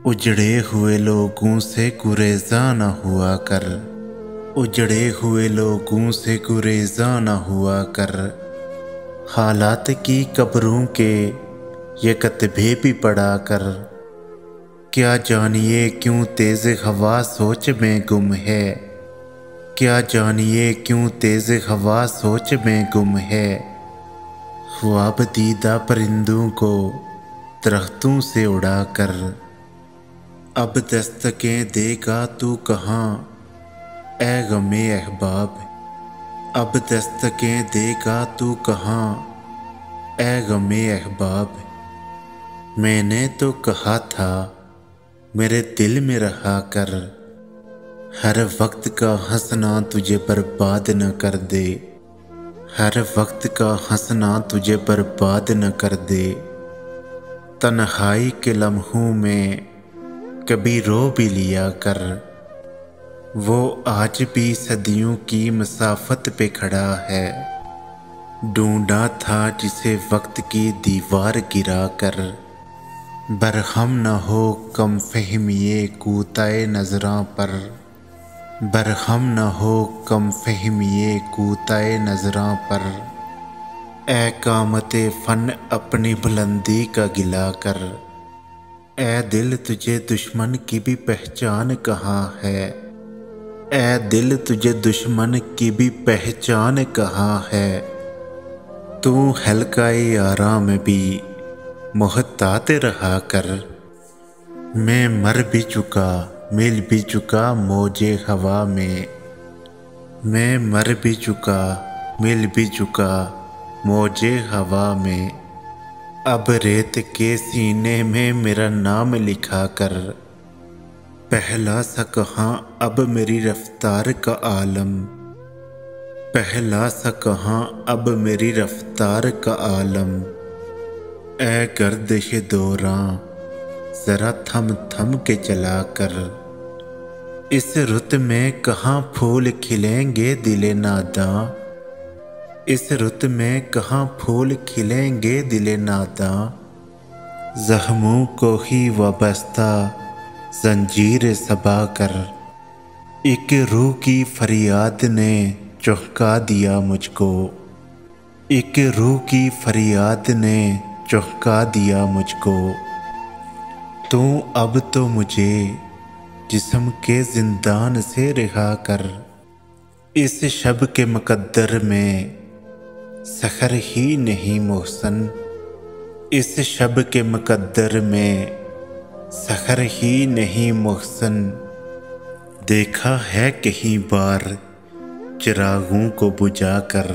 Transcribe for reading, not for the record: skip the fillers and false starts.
उजड़े हुए लोगों से गुरेज़ा न हुआ कर, उजड़े हुए लोगों से गुरेज़ा न हुआ कर। हालात की कब्रों के ये कतबे भी पढ़ा कर। क्या जानिए क्यों तेज़ हवा सोच में गुम है, क्या जानिए क्यों तेज़ हवा सोच में गुम है। ख्वाब दीदा परिंदों को दरख्तों से उड़ा कर। अब दस्तकें देगा तू कहाँ ए गमे अहबाब, अब दस्तकें देगा तू कहाँ ए गमे अहबाब। मैंने तो कहा था मेरे दिल में रहा कर, हर वक्त का हंसना तुझे बर्बाद न कर दे, हर वक्त का हंसना तुझे बर्बाद न कर दे। तन्हाई के लम्हों में कभी रो भी लिया कर, वो आज भी सदियों की मसाफत पे खड़ा है। ढूंढा था जिसे वक्त की दीवार गिरा कर। बरहम न हो कम फहमिए कूताए नजरां पर, बरहम न हो कम फहमिए कूताए नजरां पर। ए कामते फन अपनी बुलंदी का गिला कर, ए दिल तुझे दुश्मन की भी पहचान कहाँ है, ए दिल तुझे दुश्मन की भी पहचान कहाँ है। तू हल्काए यारा में भी मोहतात रहा कर। मैं मर भी चुका मिल भी चुका मौजे हवा में, मैं मर भी चुका मिल भी चुका मौजे हवा में। अब रेत के सीने में मेरा नाम लिखा कर। पहला सा कहाँ अब मेरी रफ्तार का आलम, पहला सा कहाँ अब मेरी रफ्तार का आलम। ए गर्दिश दौरां जरा थम थम के चला कर। इस रुत में कहाँ फूल खिलेंगे दिले नादां, इस रुत में कहाँ फूल खिलेंगे दिले नादां। जख्मों को ही वाबस्ता जंजीर सबा कर। एक रूह की फरियाद ने चौंका दिया मुझको, एक रूह की फरियाद ने चौंका दिया मुझको। तू अब तो मुझे जिस्म के जिंदान से रिहा कर। इस शब के मुकद्दर में सखर ही नहीं मोहसन, इस शब के मुकद्दर में सखर ही नहीं मोहसन। देखा है कहीं बार चिरागों को बुझा कर।